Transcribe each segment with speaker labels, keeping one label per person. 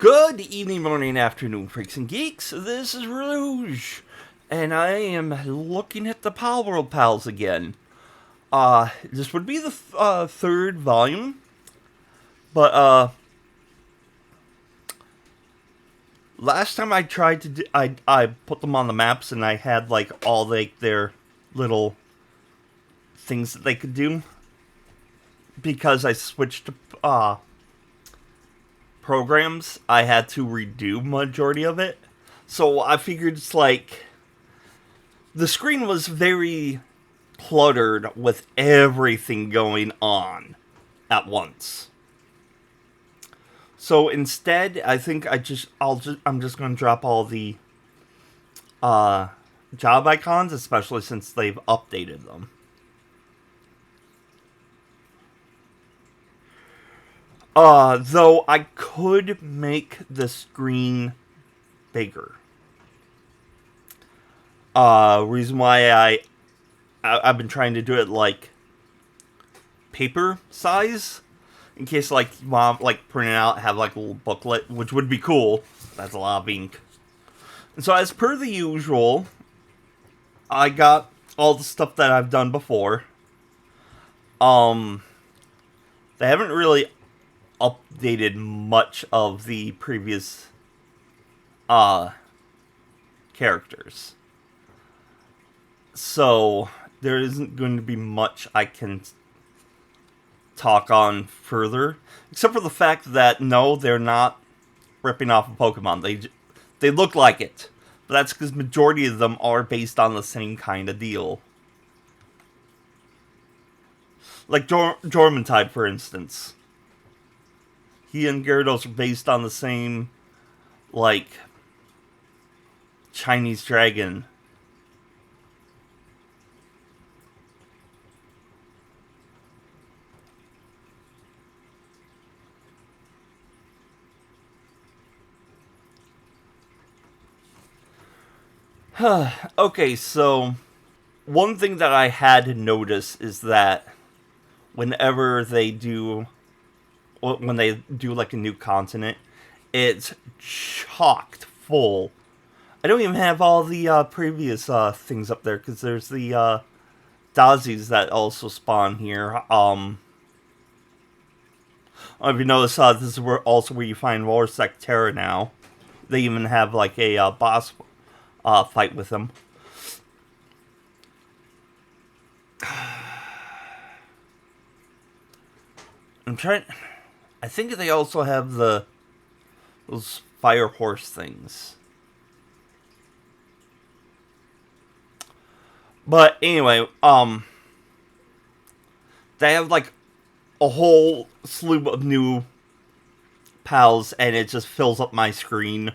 Speaker 1: Good evening, morning, afternoon, freaks and geeks. This is Rouge, and I am looking at the Palworld pals again. This would be the third volume, but last time I tried to do, I put them on the maps, and I had like all their little things that they could do because I switched to programs. I had to redo majority of it. So I figured it's like the screen was very cluttered with everything going on at once. So instead, I think I'm just going to drop all the job icons, especially since they've updated them. Though I could make the screen bigger. Reason why I've been trying to do it like paper size, in case like you want like print it out, have like a little booklet, which would be cool. That's a lot of ink. And so as per the usual, I got all the stuff that I've done before. They haven't really updated much of the previous characters. So there isn't going to be much I can talk on further, except for the fact that no, they're not ripping off a Pokemon. They look like it, but that's because majority of them are based on the same kind of deal. Like Jormuntide, for instance. He and Gyarados are based on the same, like, Chinese dragon. Okay, so one thing that I had to notice is that whenever they do like a new continent, it's chocked full. I don't even have all the previous things up there because there's the Dazis that also spawn here. If you notice, this is also where you find Warsec Terra now. They even have like a boss fight with them. I'm trying. I think they also have those fire horse things. But anyway, they have like a whole slew of new pals, and it just fills up my screen.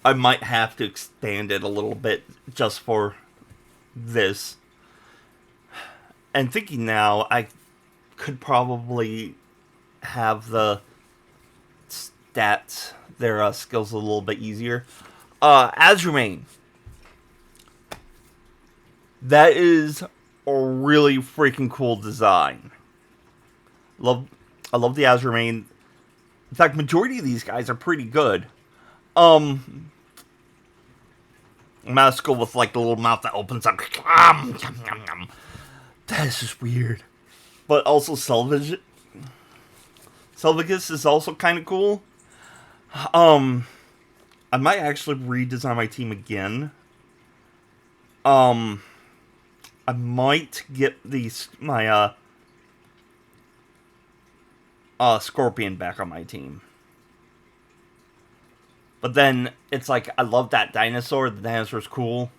Speaker 1: I might have to expand it a little bit just for this. And thinking now, I could probably have the stats, their skills a little bit easier. Azurmane. That is a really freaking cool design. I love the Azurmane. In fact, majority of these guys are pretty good. I'm out of school with like the little mouth that opens up. That is just weird. But also Selvagus is also kind of cool. I might actually redesign my team again. I might get my Scorpion back on my team. But then it's like I love that dinosaur. The dinosaur's cool.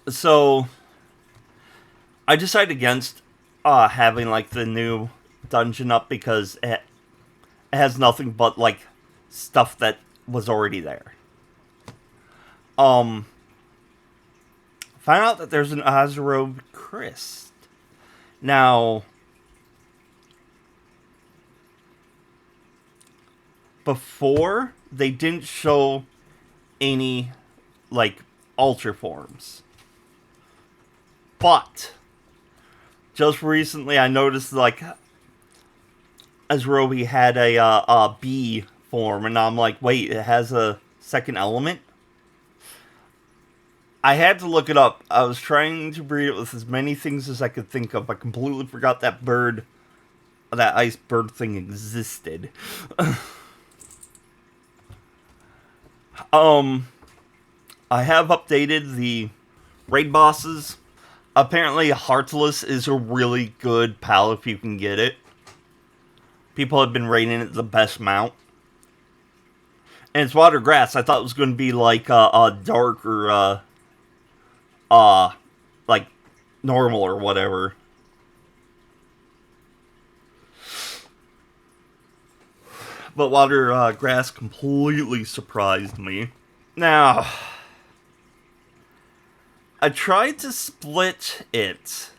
Speaker 1: So I decided against having like the new dungeon up because it has nothing but like stuff that was already there. Find out that there's an Ozzorobe Crest. Now, before, they didn't show any, like, Ultra forms. But just recently, I noticed like Azrobi had a bee form, and I'm like, wait, it has a second element. I had to look it up. I was trying to breed it with as many things as I could think of. I completely forgot that ice bird thing existed. I have updated the raid bosses. Apparently, Heartless is a really good pal if you can get it. People have been rating it the best mount. And it's water grass. I thought it was going to be like a dark or like normal or whatever. But water grass completely surprised me. Now, I tried to split it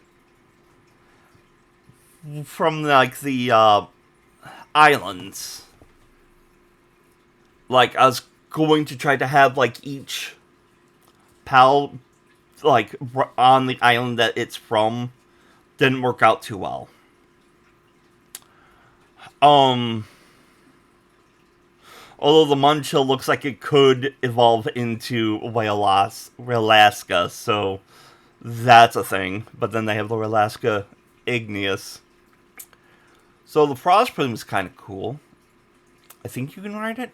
Speaker 1: from like the islands. Like, I was going to try to have like each pal like on the island that it's from. Didn't work out too well. Although the Munchill looks like it could evolve into Wayalaska, so that's a thing. But then they have the Wayalaska Igneous. So the Frost Plume is kind of cool. I think you can ride it.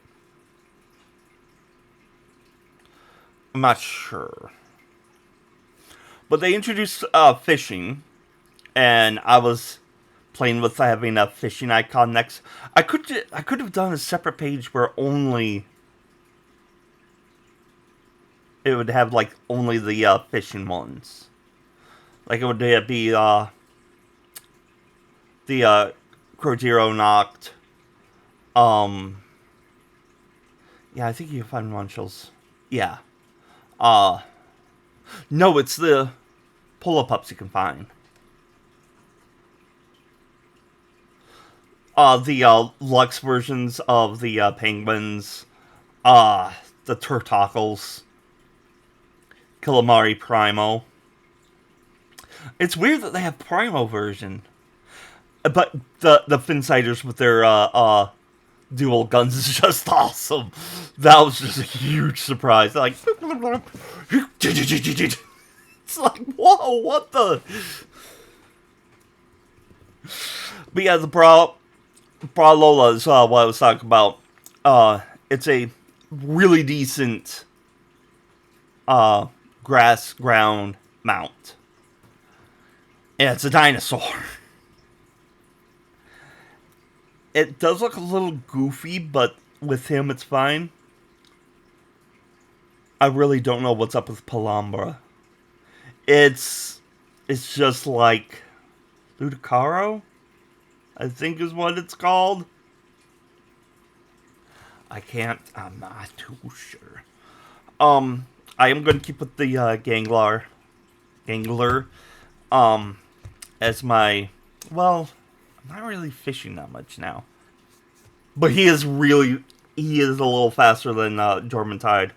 Speaker 1: I'm not sure. But they introduced fishing, and I was playing with having a fishing icon next. I could have done a separate page where only it would have like only the fishing ones. Like it would be the Crojiro Noct. Yeah, I think you can find Munchills. Yeah. No, it's the pull-up-ups you can find. The Lux versions of the penguins, the Turtocles, Calamari Primo. It's weird that they have Primo version, but the Finsiders with their dual guns is just awesome. That was just a huge surprise. Like, it's like, whoa, what the? But yeah, the Bralola is what I was talking about. It's a really decent grass ground mount. And it's a dinosaur. It does look a little goofy, but with him it's fine. I really don't know what's up with Palambra. It's just like Ludicaro, I think is what it's called. I'm not too sure. I am going to keep with the Gangler, as my, well, I'm not really fishing that much now. But he is a little faster than Jormuntide.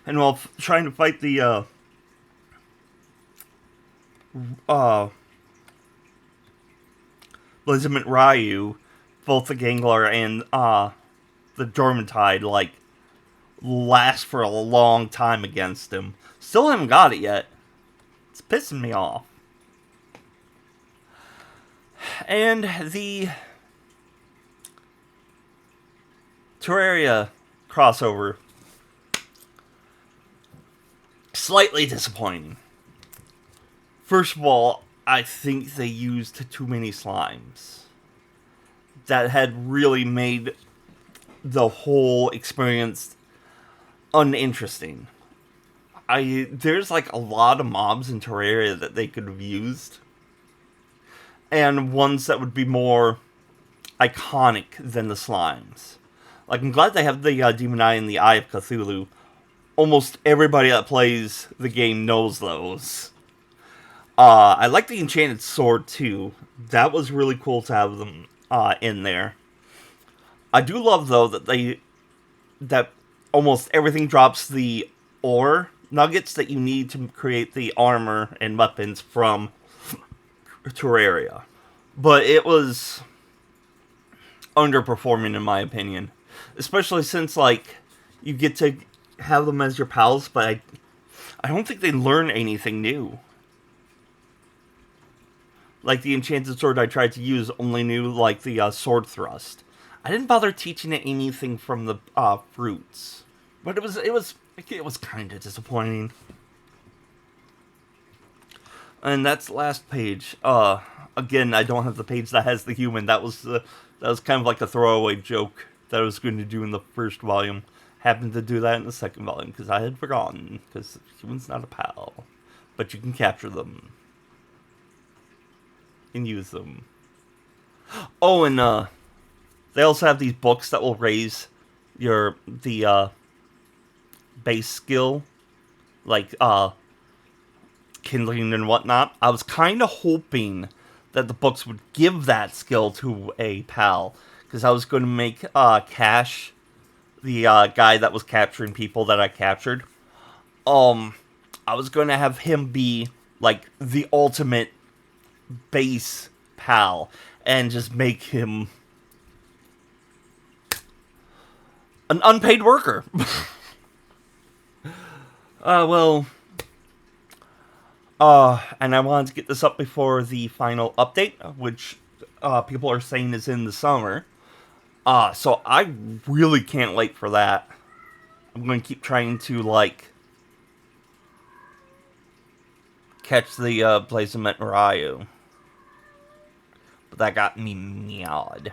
Speaker 1: And while trying to fight the Blizzamet Ryu, both the Gangler and the Jormuntide, like, last for a long time against him. Still haven't got it yet. It's pissing me off. And the Terraria crossover, slightly disappointing. First of all, I think they used too many slimes. That had really made the whole experience uninteresting. There's like a lot of mobs in Terraria that they could have used. And ones that would be more iconic than the slimes. Like, I'm glad they have the Demon Eye and the Eye of Cthulhu. Almost everybody that plays the game knows those. I like the Enchanted Sword, too. That was really cool to have them in there. I do love, though, that almost everything drops the ore nuggets that you need to create the armor and weapons from Terraria. But it was underperforming in my opinion. Especially since, like, you get to have them as your pals, but I don't think they learn anything new. Like, the enchanted sword I tried to use only knew, like, the sword thrust. I didn't bother teaching it anything from the fruits. But it was kind of disappointing. And that's the last page. Again, I don't have the page that has the human. That was kind of like a throwaway joke that I was going to do in the first volume. Happened to do that in the second volume because I had forgotten. Because human's not a pal, but you can capture them and use them. Oh, and they also have these books that will raise the base skill, like kindling and whatnot. I was kind of hoping that the books would give that skill to a pal, because I was going to make Cash, the guy that was capturing people that I captured. I was going to have him be like the ultimate base pal and just make him an unpaid worker. And I wanted to get this up before the final update, which people are saying is in the summer. So I really can't wait for that. I'm going to keep trying to, like, catch the Blazement Ryu. But that got me meowed.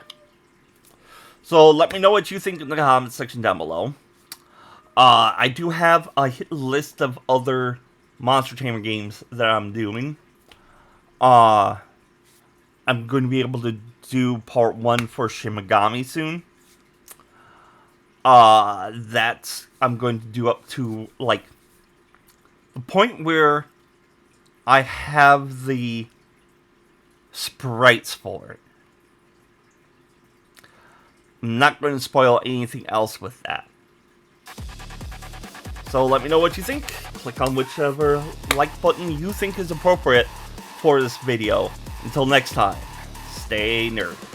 Speaker 1: So let me know what you think in the comment section down below. I do have a list of other Monster Tamer games that I'm doing. I'm going to be able to do part 1 for Shin Megami soon. That's I'm going to do up to, like, the point where I have the sprites for it. I'm not going to spoil anything else with that. So let me know what you think. Click on whichever like button you think is appropriate for this video. Until next time, stay nerdy.